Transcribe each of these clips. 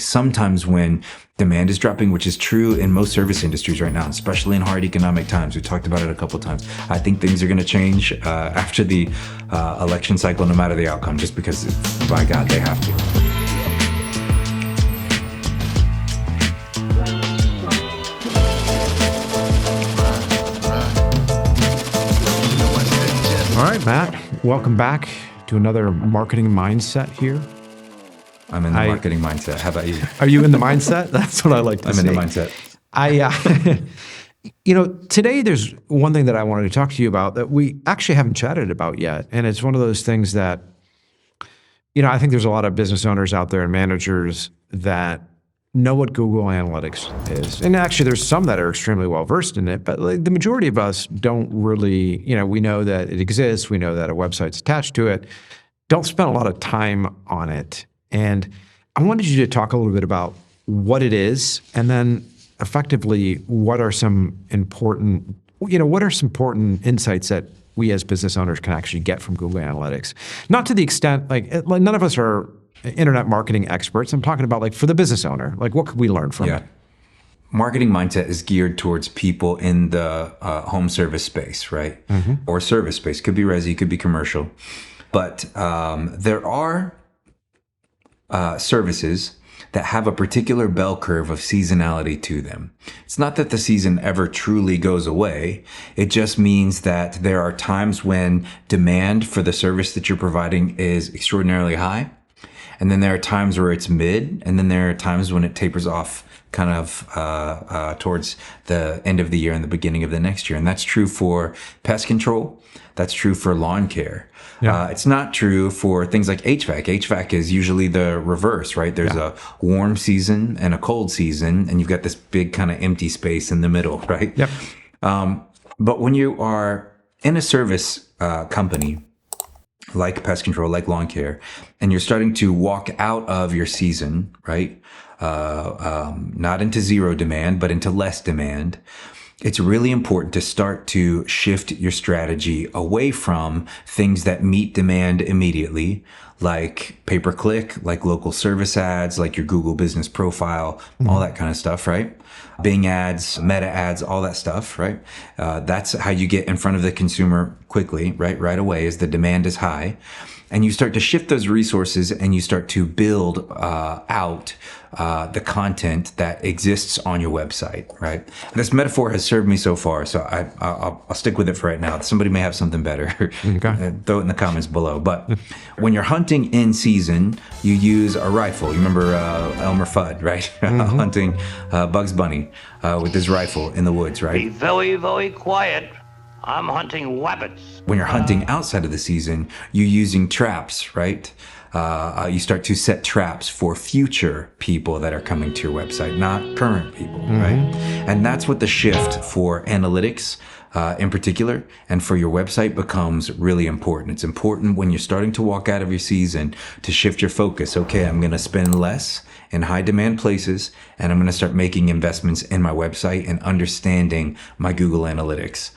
Sometimes when demand is dropping, which is true in most service industries right now, especially in hard economic times. We talked about it a couple of times. I think things are going to change after the election cycle, no matter the outcome, just because, by God, they have to. All right, Matt, welcome back to another marketing mindset here. I'm in the marketing mindset. How about you? Are you in the mindset? That's what I like to say. I'm in the mindset. Today there's one thing that I wanted to talk to you about that we actually haven't chatted about yet. And it's one of those things that, I think there's a lot of business owners out there and managers that know what Google Analytics is. And actually there's some that are extremely well versed in it, but the majority of us don't really, we know that it exists. We know that a website's attached to it. Don't spend a lot of time on it. And I wanted you to talk a little bit about what it is, and then effectively, what are some important insights that we as business owners can actually get from Google Analytics? Not to the extent, like none of us are internet marketing experts. I'm talking about for the business owner, what could we learn from it? Marketing mindset is geared towards people in the home service space, right? Mm-hmm. Or service space. Could be resi, could be commercial. But there are services that have a particular bell curve of seasonality to them. It's not that the season ever truly goes away. It just means that there are times when demand for the service that you're providing is extraordinarily high. And then there are times where it's mid, and then there are times when it tapers off kind of towards the end of the year and the beginning of the next year. And that's true for pest control. That's true for lawn care. Yeah. It's not true for things like HVAC. HVAC is usually the reverse, right? There's a warm season and a cold season, and you've got this big kind of empty space in the middle, right? Yep. But when you are in a service company, like pest control, like lawn care, and you're starting to walk out of your season, right? Not into zero demand, but into less demand. It's really important to start to shift your strategy away from things that meet demand immediately, like pay-per-click, like local service ads, like your Google business profile, all that kind of stuff, right? Bing ads, meta ads, all that stuff, right? That's how you get in front of the consumer quickly, right? Right away as the demand is high. And you start to shift those resources and you start to build out the content that exists on your website, right? This metaphor has served me so far, so I'll stick with it for right now. Somebody may have something better. Okay. Throw it in the comments below. But when you're hunting in season, you use a rifle. You remember Elmer Fudd, right? Mm-hmm. Hunting Bugs Bunny with his rifle in the woods, right? Be very, very quiet. I'm hunting rabbits. When you're hunting outside of the season, you're using traps, right? You start to set traps for future people that are coming to your website, not current people, right? And that's what the shift for analytics in particular and for your website becomes really important. It's important when you're starting to walk out of your season to shift your focus. Okay, I'm going to spend less in high demand places, and I'm going to start making investments in my website and understanding my Google Analytics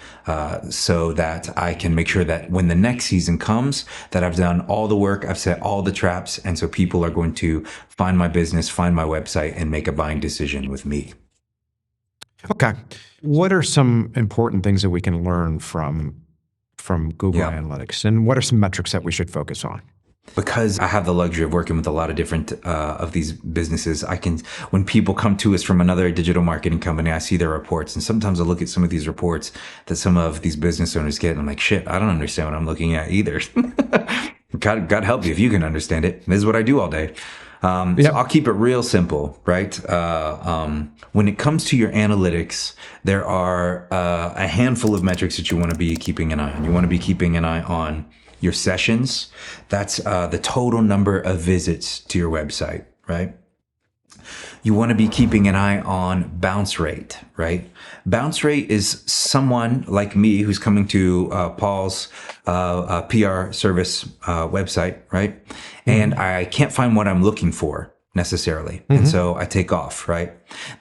so that I can make sure that when the next season comes, that I've done all the work, I've set all the traps, and so people are going to find my business, find my website, and make a buying decision with me. Okay. What are some important things that we can learn from Google Analytics, and what are some metrics that we should focus on? Because I have the luxury of working with a lot of different of these businesses, when people come to us from another digital marketing company, I see their reports. And sometimes I look at some of these reports that some of these business owners get, and I'm like, shit, I don't understand what I'm looking at either. God help you if you can understand it. This is what I do all day. So I'll keep it real simple, right? When it comes to your analytics, there are a handful of metrics that you want to be keeping an eye on. You want to be keeping an eye on your sessions. That's the total number of visits to your website, right? You want to be keeping an eye on bounce rate, right? Bounce rate is someone like me who's coming to Paul's PR service website, right? And I can't find what I'm looking for necessarily. And so I take off, right?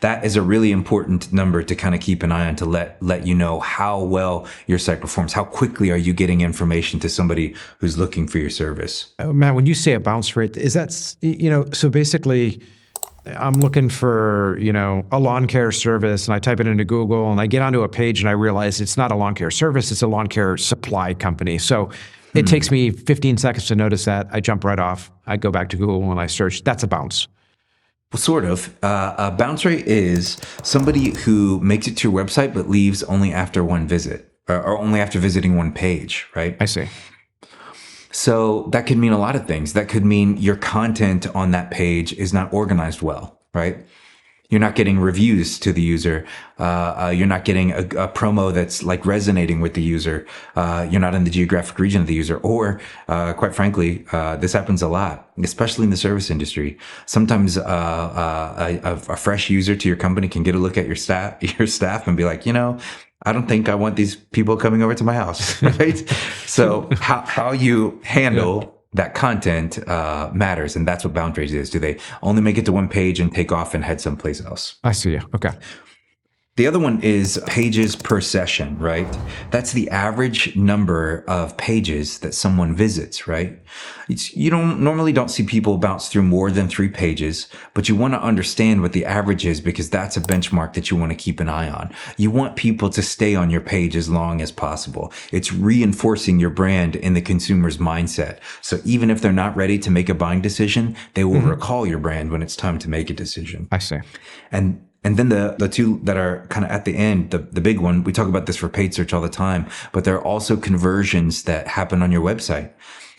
That is a really important number to kind of keep an eye on, to let you know how well your site performs. How quickly are you getting information to somebody who's looking for your service? Matt, when you say a bounce rate, is that, so basically I'm looking for, a lawn care service, and I type it into Google and I get onto a page and I realize it's not a lawn care service, it's a lawn care supply company. So it takes me 15 seconds to notice that. I jump right off. I go back to Google and I search. That's a bounce. Well, sort of. A bounce rate is somebody who makes it to your website but leaves only after one visit or only after visiting one page, right? I see. So that could mean a lot of things. That could mean your content on that page is not organized well, right? You're not getting reviews to the user. You're not getting a promo that's like resonating with the user. You're not in the geographic region of the user. Or, quite frankly, this happens a lot, especially in the service industry. Sometimes a fresh user to your company can get a look at your staff and be like, I don't think I want these people coming over to my house, right? So how you handle that content matters, and that's what bounce rate is. Do they only make it to one page and take off and head someplace else? I see. Okay. The other one is pages per session, right? That's the average number of pages that someone visits, right? You normally don't see people bounce through more than 3 pages, but you want to understand what the average is because that's a benchmark that you want to keep an eye on. You want people to stay on your page as long as possible. It's reinforcing your brand in the consumer's mindset. So even if they're not ready to make a buying decision, they will recall your brand when it's time to make a decision. I see. And then the two that are kind of at the end, the big one, we talk about this for paid search all the time, but there are also conversions that happen on your website.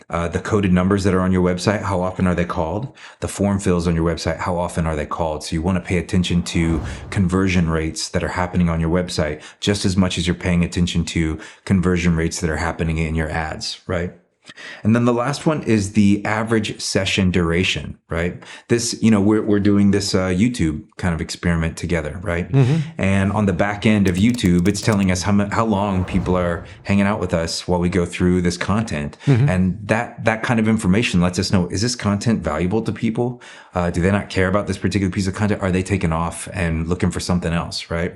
The coded numbers that are on your website, how often are they called? The form fills on your website, how often are they called? So you want to pay attention to conversion rates that are happening on your website just as much as you're paying attention to conversion rates that are happening in your ads, right? And then the last one is the average session duration, right? This, we're doing this YouTube kind of experiment together, right? And on the back end of YouTube, it's telling us how long people are hanging out with us while we go through this content. And that kind of information lets us know, is this content valuable to people? Do they not care about this particular piece of content? Are they taking off and looking for something else, right?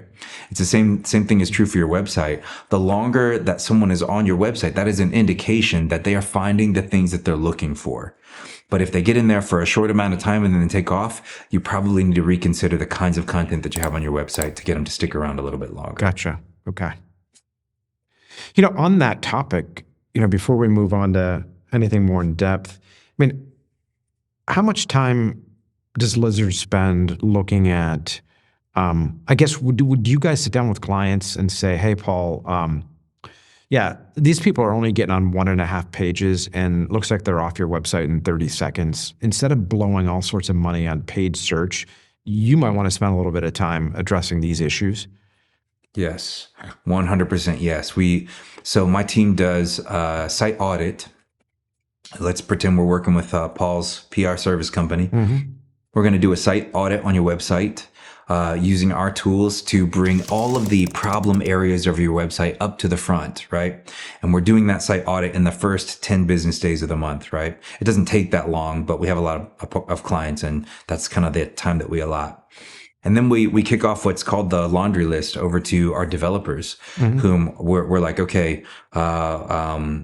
It's the same thing is true for your website. The longer that someone is on your website, that is an indication that they are finding the things that they're looking for. But if they get in there for a short amount of time and then take off, you probably need to reconsider the kinds of content that you have on your website to get them to stick around a little bit longer. Gotcha. Okay. On that topic, before we move on to anything more in depth, how much time does Lizard spend looking at, I guess, would you guys sit down with clients and say, hey, Paul, these people are only getting on 1.5 pages and looks like they're off your website in 30 seconds. Instead of blowing all sorts of money on paid search, you might want to spend a little bit of time addressing these issues. Yes, 100% yes. So my team does site audit. Let's pretend we're working with Paul's PR service company. We're going to do a site audit on your website. Using our tools to bring all of the problem areas of your website up to the front, right? And we're doing that site audit in the first 10 business days of the month, right? It doesn't take that long, but we have a lot of clients, and that's kind of the time that we allot. And then we kick off what's called the laundry list over to our developers, whom we're like, okay,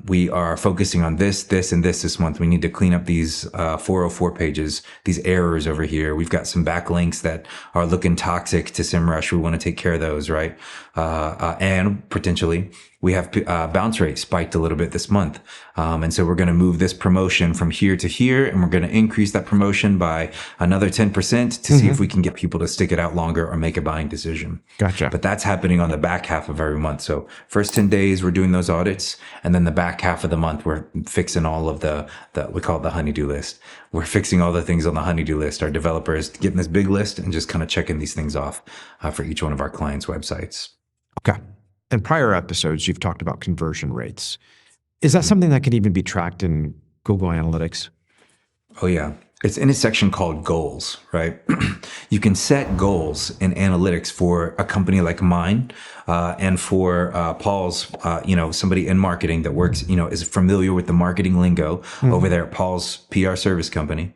we are focusing on this, and this month. We need to clean up these 404 pages, these errors over here. We've got some backlinks that are looking toxic to SEMrush. We want to take care of those, right? And potentially we have bounce rate spiked a little bit this month. And so we're going to move this promotion from here to here, and we're going to increase that promotion by another 10% to see if we can get people to stick it out longer or make a buying decision. Gotcha. But that's happening on the back half of every month. So first 10 days, we're doing those audits. And then the back half of the month, we're fixing all of the we call it the honey-do list. We're fixing all the things on the honey-do list. Our developers getting this big list and just kind of checking these things off for each one of our clients' websites. Okay. In prior episodes, you've talked about conversion rates. Is that something that can even be tracked in Google Analytics? Oh, yeah. It's in a section called goals, right? You can set goals in analytics for a company like mine, and for Paul's, somebody in marketing that works, is familiar with the marketing lingo over there at Paul's PR service company,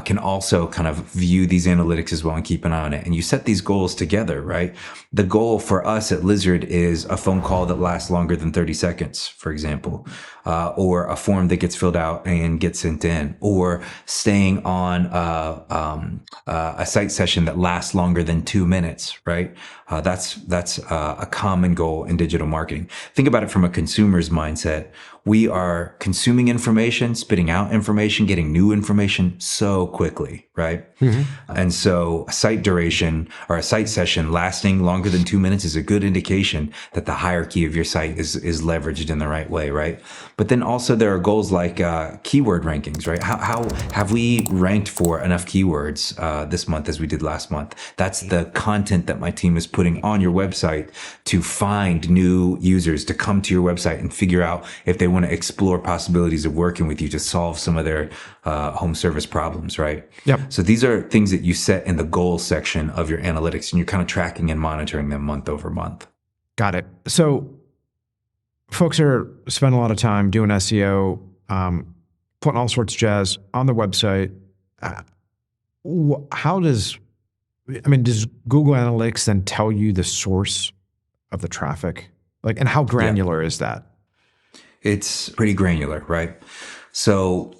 can also kind of view these analytics as well and keep an eye on it. And you set these goals together, right? The goal for us at Lizard is a phone call that lasts longer than 30 seconds, for example, or a form that gets filled out and gets sent in, or staying on a site session that lasts longer than 2 minutes, right? That's a common goal in digital marketing. Think about it from a consumer's mindset. We are consuming information, spitting out information, getting new information so quickly, right? And so a site duration or a site session lasting longer than 2 minutes is a good indication that the hierarchy of your site is leveraged in the right way, right? But then also there are goals like keyword rankings, right? How have we ranked for enough keywords this month as we did last month? That's the content that my team is putting on your website to find new users to come to your website and figure out if they want to explore possibilities of working with you to solve some of their home service problems, right? Yep. So these are things that you set in the goals section of your analytics, and you're kind of tracking and monitoring them month over month. Got it. So folks are spending a lot of time doing SEO, putting all sorts of jazz on the website. Does Google Analytics then tell you the source of the traffic? And how granular is that? It's pretty granular, right? So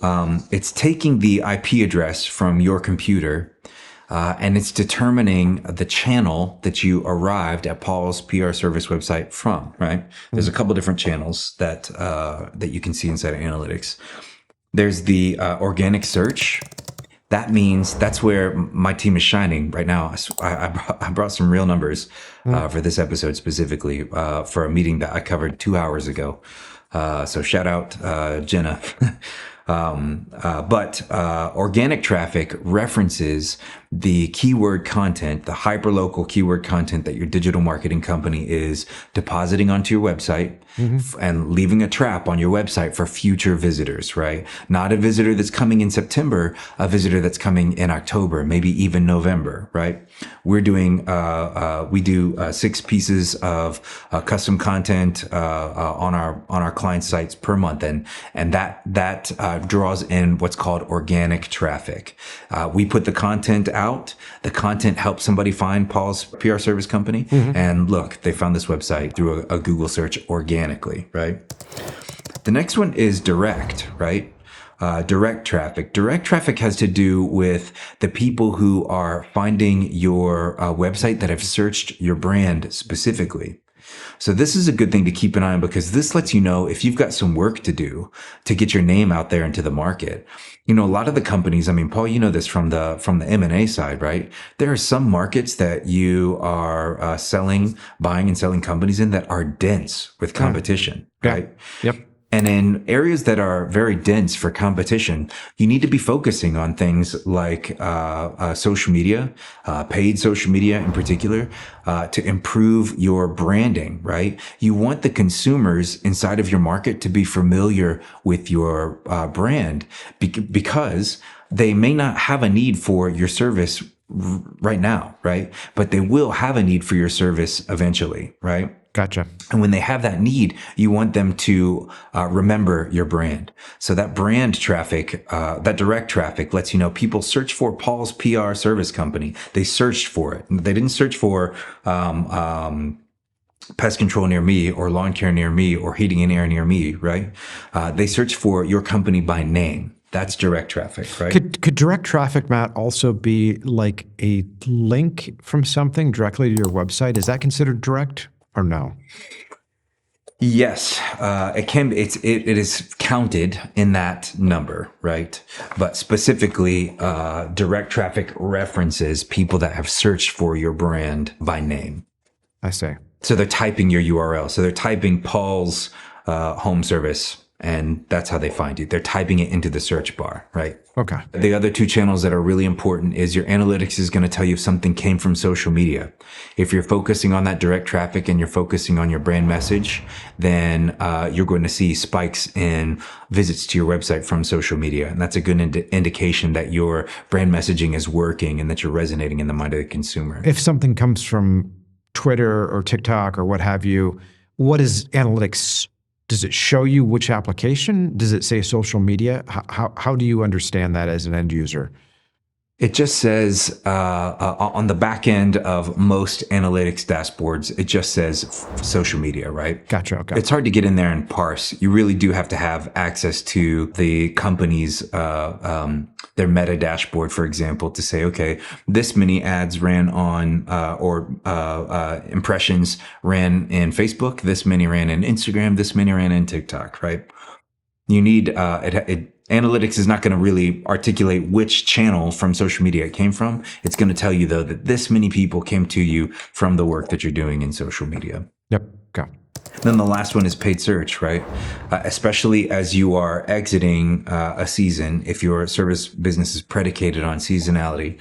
it's taking the IP address from your computer and it's determining the channel that you arrived at Paul's PR service website from, right? There's a couple different channels that you can see inside of analytics. There's the organic search. That means that's where my team is shining right now. I brought some real numbers for this episode specifically for a meeting that I covered 2 hours ago. So shout out Jenna. But organic traffic references the keyword content, the hyperlocal keyword content that your digital marketing company is depositing onto your website and leaving a trap on your website for future visitors, right? Not a visitor that's coming in September, a visitor that's coming in October, maybe even November, right? We're doing, we do 6 pieces of custom content on our client sites per month, and that draws in what's called organic traffic. We put the content out. The content helps somebody find Paul's PR service company, and look, they found this website through a Google search organically, right? The next one is direct, right? Direct traffic. Direct traffic has to do with the people who are finding your website that have searched your brand specifically. So this is a good thing to keep an eye on, because this lets you know if you've got some work to do to get your name out there into the market. You know, a lot of the companies, I mean, Paul, you know this from the M&A side, right? There are some markets that you are buying and selling companies in that are dense with competition, right? Yep. And in areas that are very dense for competition, you need to be focusing on things like social media, paid social media in particular, to improve your branding, right? You want the consumers inside of your market to be familiar with your brand because they may not have a need for your service right now, right? But they will have a need for your service eventually, right? Gotcha. And when they have that need, you want them to remember your brand. So that brand traffic, that direct traffic lets you know people search for Paul's PR service company. They searched for it. They didn't search for pest control near me or lawn care near me or heating and air near me, right? They searched for your company by name. That's direct traffic, right? Could direct traffic, Matt, also be like a link from something directly to your website? Is that considered direct? Or no? Yes, it can be. It is counted in that number, right? But specifically, direct traffic references people that have searched for your brand by name. I see. So they're typing your URL. So they're typing Paul's home service, and that's how they find you. They're typing it into the search bar, right? Okay. The other 2 channels that are really important is your analytics is going to tell you if something came from social media. If you're focusing on that direct traffic and you're focusing on your brand message, then you're going to see spikes in visits to your website from social media. And that's a good indication that your brand messaging is working and that you're resonating in the mind of the consumer. If something comes from Twitter or TikTok or what have you, what is analytics? Does it show you which application? Does it say social media? How do you understand that as an end user? It just says on the back end of most analytics dashboards, it just says social media, right? Gotcha. Okay. It's hard to get in there and parse. You really do have to have access to the company's their meta dashboard, for example, to say, okay, this many ads ran on or impressions ran in Facebook, this many ran in Instagram, this many ran in TikTok, right? You need analytics is not going to really articulate which channel from social media it came from. It's going to tell you, though, that this many people came to you from the work that you're doing in social media. Yep. Okay. Then the last one is paid search, right? Especially as you are exiting a season, if your service business is predicated on seasonality,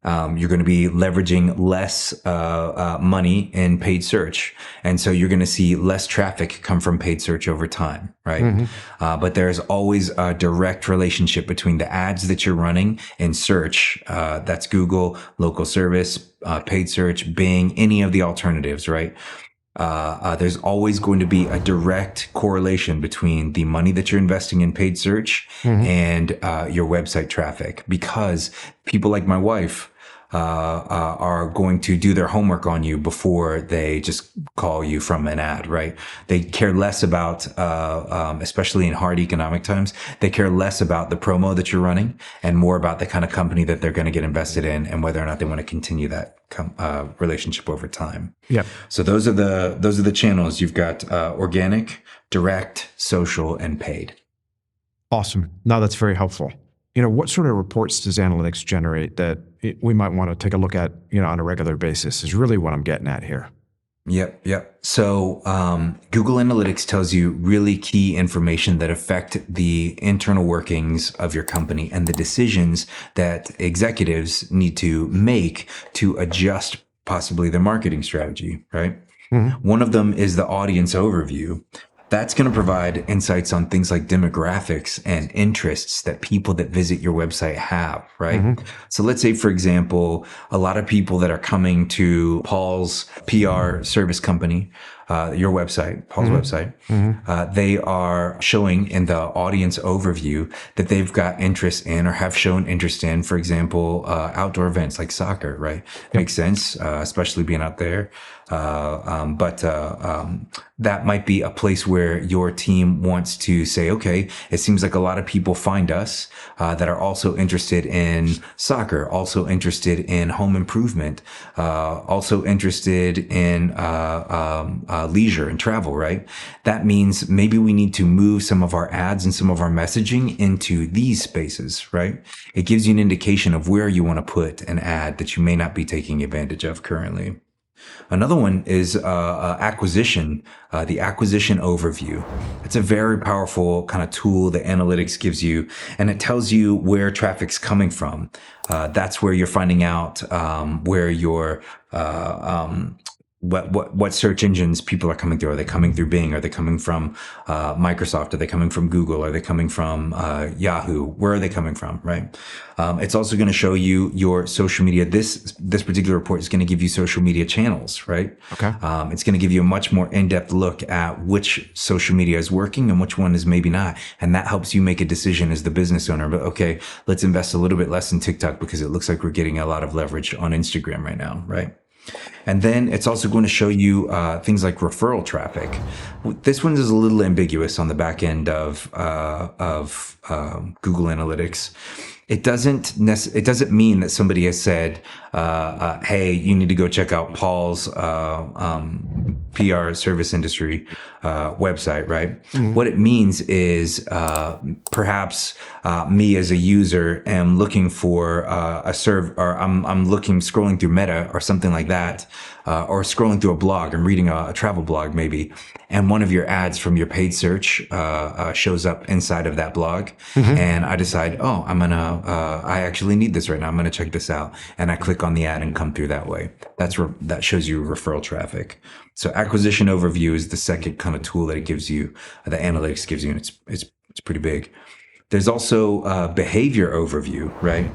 you're going to be leveraging less money in paid search. And so you're going to see less traffic come from paid search over time, right? But there's always a direct relationship between the ads that you're running in search. That's Google, local service, paid search, Bing, any of the alternatives, right? There's always going to be a direct correlation between the money that you're investing in paid search and your website traffic, because people like my wife are going to do their homework on you before they just call you from an ad, right? They care less about, especially in hard economic times, they care less about the promo that you're running and more about the kind of company that they're going to get invested in and whether or not they want to continue that relationship over time. Yeah. So those are the channels. You've got organic, direct, social, and paid. Awesome. No, that's very helpful. What sort of reports does analytics generate that we might want to take a look at, on a regular basis is really what I'm getting at here. Yep. So Google Analytics tells you really key information that affect the internal workings of your company and the decisions that executives need to make to adjust possibly their marketing strategy, right? One of them is the audience overview. That's going to provide insights on things like demographics and interests that people that visit your website have, right? So let's say, for example, a lot of people that are coming to Paul's PR service company, your website, Paul's website, they are showing in the audience overview that they've got interest in or have shown interest in, for example, outdoor events like soccer, right? Makes sense, especially being out there. But that might be a place where your team wants to say, okay, it seems like a lot of people find us that are also interested in soccer, also interested in home improvement, also interested in leisure and travel, right? That means maybe we need to move some of our ads and some of our messaging into these spaces, right? It gives you an indication of where you want to put an ad that you may not be taking advantage of currently. Another one is acquisition, the acquisition overview. It's a very powerful kind of tool that analytics gives you, and it tells you where traffic's coming from. That's where you're finding out where your what search engines people are coming through. Are they coming through Bing? Are they coming from Microsoft? Are they coming from Google? Are they coming from Yahoo? Where are they coming from, right? It's also going to show you your social media. This particular report is going to give you social media channels, right? Okay. It's going to give you a much more in-depth look at which social media is working and which one is maybe not. And that helps you make a decision as the business owner. But okay, let's invest a little bit less in TikTok because it looks like we're getting a lot of leverage on Instagram right now, right? And then it's also going to show you things like referral traffic. This one is a little ambiguous on the back end of Google Analytics. It doesn't mean that somebody has said, hey, you need to go check out Paul's PR service industry website, right? What it means is perhaps me as a user am looking for I'm scrolling through Meta or something like that, or scrolling through a blog. I'm reading a travel blog maybe, and one of your ads from your paid search shows up inside of that blog, and I decide, oh, I actually need this right now. I'm gonna check this out, and I click on the ad and come through that way. That shows you referral traffic. So acquisition overview is the second kind of tool that it gives you, that analytics gives you, and it's pretty big. There's also behavior overview, right?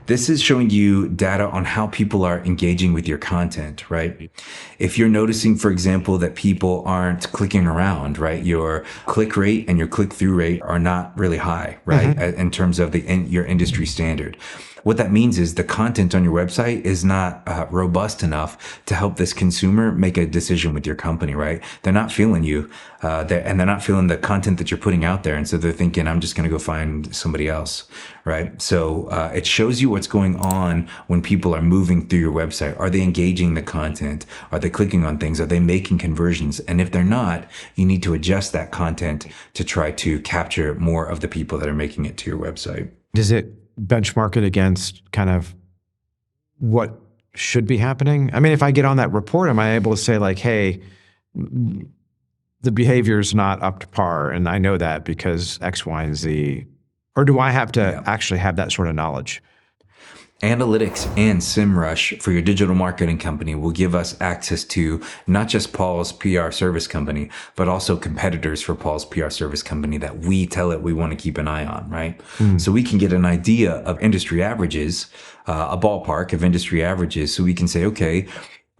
This is showing you data on how people are engaging with your content, right? If you're noticing, for example, that people aren't clicking around, right? Your click rate and your click-through rate are not really high, right? In terms of your industry standard. what that means is the content on your website is not robust enough to help this consumer make a decision with your company, right? They're not feeling you, and they're not feeling the content that you're putting out there. And so they're thinking, I'm just going to go find somebody else, right? So it shows you what's going on when people are moving through your website. Are they engaging the content? Are they clicking on things? Are they making conversions? And if they're not, you need to adjust that content to try to capture more of the people that are making it to your website. Does it benchmark it against kind of what should be happening? I mean, if I get on that report, am I able to say like, hey, the behavior is not up to par, and I know that because X, Y, and Z? Or do I have to actually have that sort of knowledge? Analytics and SEMrush for your digital marketing company will give us access to not just Paul's PR service company, but also competitors for Paul's PR service company that we tell it we want to keep an eye on, right? So we can get an idea of industry averages, a ballpark of industry averages. So we can say, okay,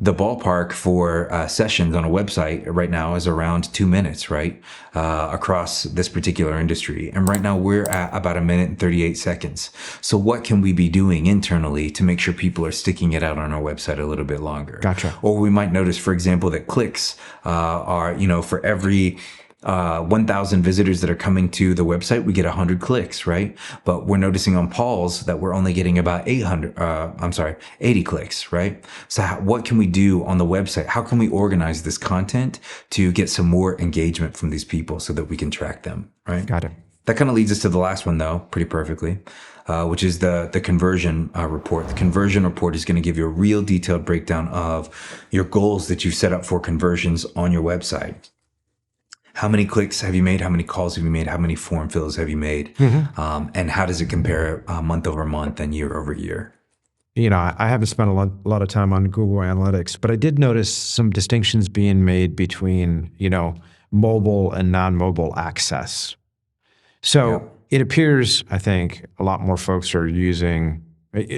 the ballpark for sessions on a website right now is around 2 minutes, right? Across this particular industry. And right now we're at about 1 minute and 38 seconds. So what can we be doing internally to make sure people are sticking it out on our website a little bit longer? Gotcha. Or we might notice, for example, that clicks are, for every 1,000 visitors that are coming to the website, we get 100 clicks, right? But we're noticing on Paul's that we're only getting about 80 clicks, right? So what can we do on the website? How can we organize this content to get some more engagement from these people so that we can track them, right? Got it. That kind of leads us to the last one, though, pretty perfectly, which is the conversion report. The conversion report is going to give you a real detailed breakdown of your goals that you've set up for conversions on your website. How many clicks have you made? How many calls have you made? How many form fills have you made? And how does it compare month over month and year over year? I haven't spent a lot of time on Google Analytics, but I did notice some distinctions being made between, mobile and non-mobile access. So it appears, I think, a lot more folks are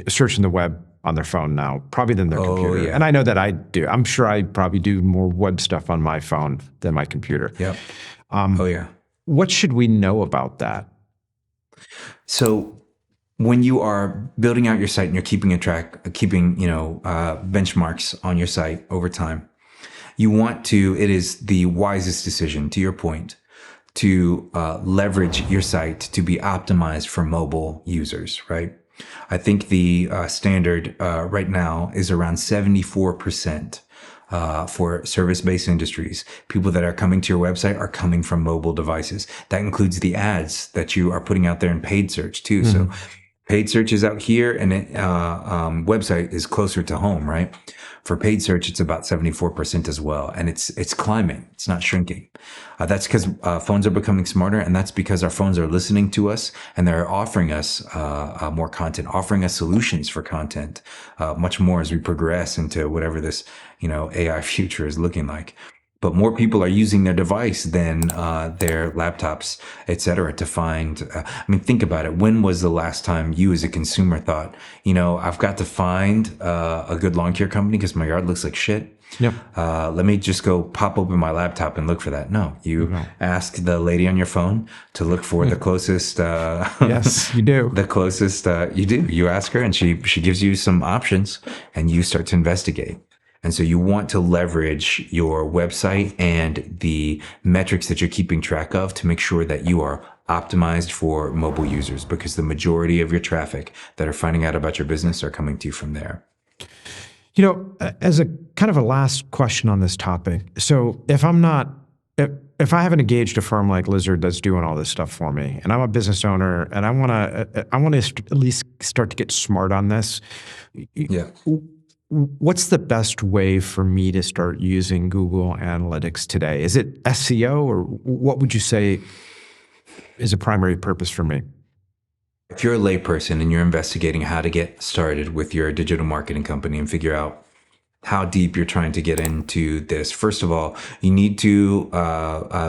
searching the web on their phone now, probably than their computer. Yeah. And I know that I do. I'm sure I probably do more web stuff on my phone than my computer. Yep. What should we know about that? So when you are building out your site and you're keeping benchmarks on your site over time, it is the wisest decision, to your point, to leverage your site to be optimized for mobile users, right? I think the standard right now is around 74% for service-based industries. People that are coming to your website are coming from mobile devices. That includes the ads that you are putting out there in paid search too. So paid search is out here, and website is closer to home, right? For paid search, it's about 74% as well. And it's climbing. It's not shrinking. That's because phones are becoming smarter. And that's because our phones are listening to us and they're offering us more content, offering us solutions for content much more as we progress into whatever this, AI future is looking like. But more people are using their device than their laptops, et cetera, to find. Think about it. When was the last time you as a consumer thought, I've got to find a good lawn care company because my yard looks like shit? Yep. Let me just go pop open my laptop and look for that. No, you ask the lady on your phone to look for the closest. Yes, you do. The closest you do. You ask her and she gives you some options and you start to investigate. And so you want to leverage your website and the metrics that you're keeping track of to make sure that you are optimized for mobile users, because the majority of your traffic that are finding out about your business are coming to you from there. As a kind of a last question on this topic. So if I haven't engaged a firm like Lizard that's doing all this stuff for me, and I'm a business owner and I want to at least start to get smart on this. Yeah. What's the best way for me to start using Google Analytics today? Is it SEO, or what would you say is a primary purpose for me? If you're a layperson and you're investigating how to get started with your digital marketing company and figure out how deep you're trying to get into this, first of all, you need to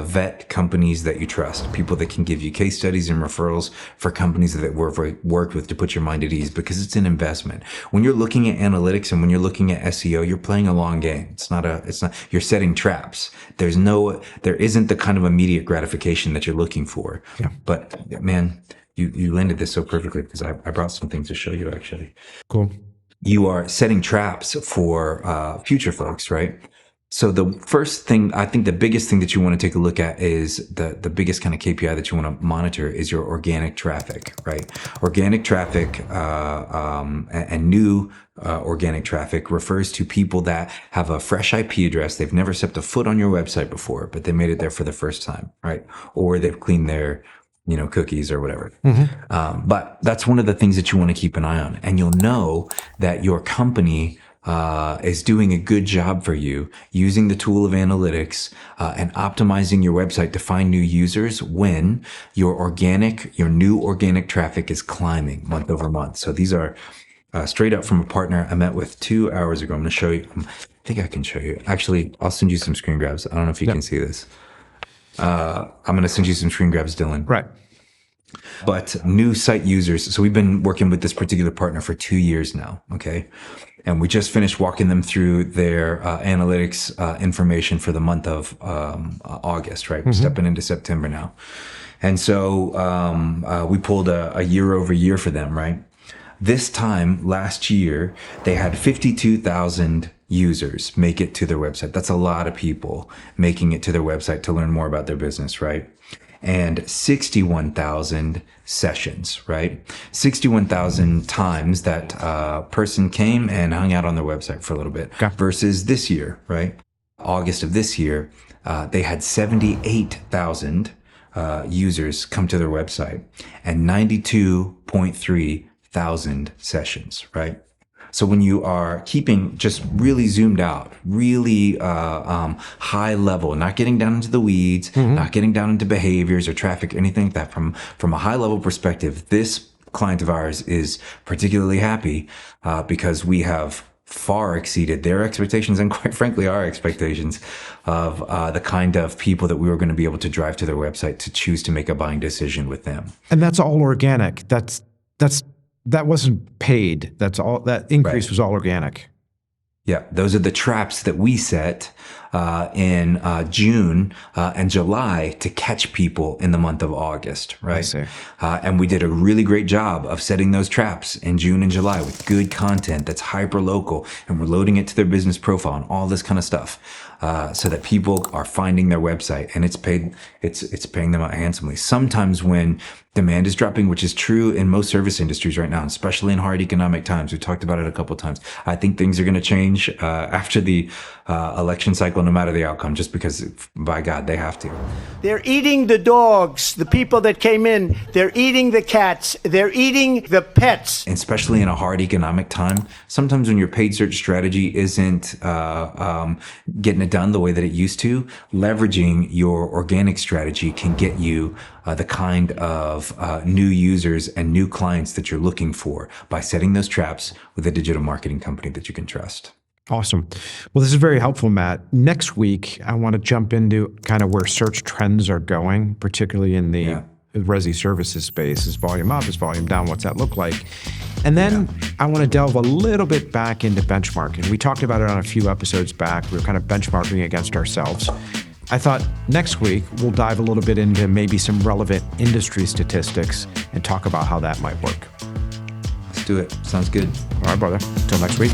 vet companies that you trust, people that can give you case studies and referrals for companies that worked with to put your mind at ease, because it's an investment. When you're looking at analytics and when you're looking at SEO, you're playing a long game. It's not, you're setting traps. There isn't the kind of immediate gratification that you're looking for. Yeah. But man, you landed this so perfectly because I brought some things to show you actually. Cool. You are setting traps for future folks, right? So the first thing, I think the biggest thing that you want to take a look at is the biggest kind of KPI that you want to monitor is your organic traffic, right? Organic traffic and new organic traffic refers to people that have a fresh IP address. They've never stepped a foot on your website before, but they made it there for the first time, right? Or they've cleaned their cookies or whatever. But that's one of the things that you want to keep an eye on. And you'll know that your company is doing a good job for you using the tool of analytics and optimizing your website to find new users when your new organic traffic is climbing month over month. So these are straight up from a partner I met with 2 hours ago. I'm going to show you. I think I can show you. Actually, I'll send you some screen grabs. I don't know if you can see this. I'm going to send you some screen grabs, Dylan. Right. But new site users. So we've been working with this particular partner for 2 years now. Okay. And we just finished walking them through their analytics information for the month of August, right? We're stepping into September now. And so we pulled a year over year for them, right? This time last year, they had 52,000 users make it to their website. That's a lot of people making it to their website to learn more about their business, right? And 61,000 sessions, right? 61,000 times that person came and hung out on their website for a little bit versus this year, right? August of this year, they had 78,000 users come to their website and 92.3 thousand sessions, right? So when you are keeping just really zoomed out, really high level, not getting down into the weeds, not getting down into behaviors or traffic, anything like that, from a high level perspective, this client of ours is particularly happy because we have far exceeded their expectations and quite frankly our expectations of the kind of people that we were going to be able to drive to their website to choose to make a buying decision with them. And that's all organic. That wasn't paid. That's all. That increase was all organic. Yeah, those are the traps that we set in June and July to catch people in the month of August, right? I see. And we did a really great job of setting those traps in June and July with good content that's hyper local, and we're loading it to their business profile and all this kind of stuff, so that people are finding their website, and it's paying them out handsomely. Sometimes when demand is dropping, which is true in most service industries right now, especially in hard economic times. We talked about it a couple of times. I think things are going to change after the election cycle, no matter the outcome, just because, by God, they have to. They're eating the dogs, the people that came in. They're eating the cats. They're eating the pets. And especially in a hard economic time, sometimes when your paid search strategy isn't getting it done the way that it used to, leveraging your organic strategy can get you the kind of new users and new clients that you're looking for by setting those traps with a digital marketing company that you can trust. Awesome. Well, this is very helpful, Matt. Next week, I want to jump into kind of where search trends are going, particularly in the resi services space. Is volume up? Is volume down? What's that look like? And then I want to delve a little bit back into benchmarking. We talked about it on a few episodes back. We were kind of benchmarking against ourselves. I thought next week we'll dive a little bit into maybe some relevant industry statistics and talk about how that might work. Let's do it. Sounds good. All right, brother. Until next week.